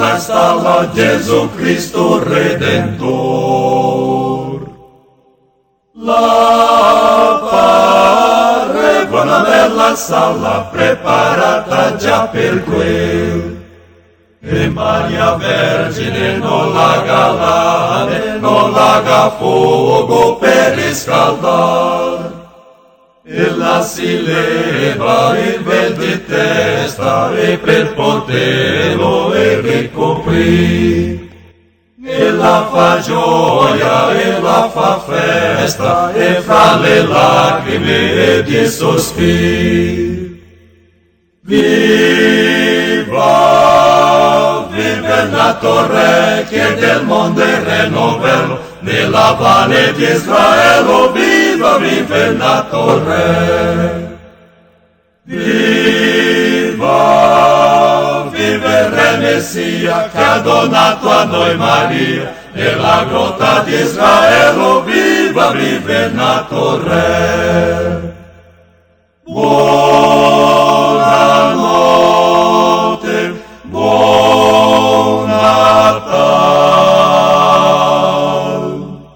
nella stalla Gesù Cristo Redentor. L'appare buona bella sala preparata già per quel. E Maria Vergine non laga lame, non laga fuoco per riscaldar. Ella si leva il vel di testa e per poterlo ricoprì. Ella fa gioia, ella fa festa, e fra le lacrime ed i sospiri. Viva, vive il nato Re, che del mondo è Re novello, nella valle di Israele, viva, vive il nato Re. Viva, vive il Re Messia, che ha donato a noi Maria, nella grotta di Israele, viva, vive il nato Re.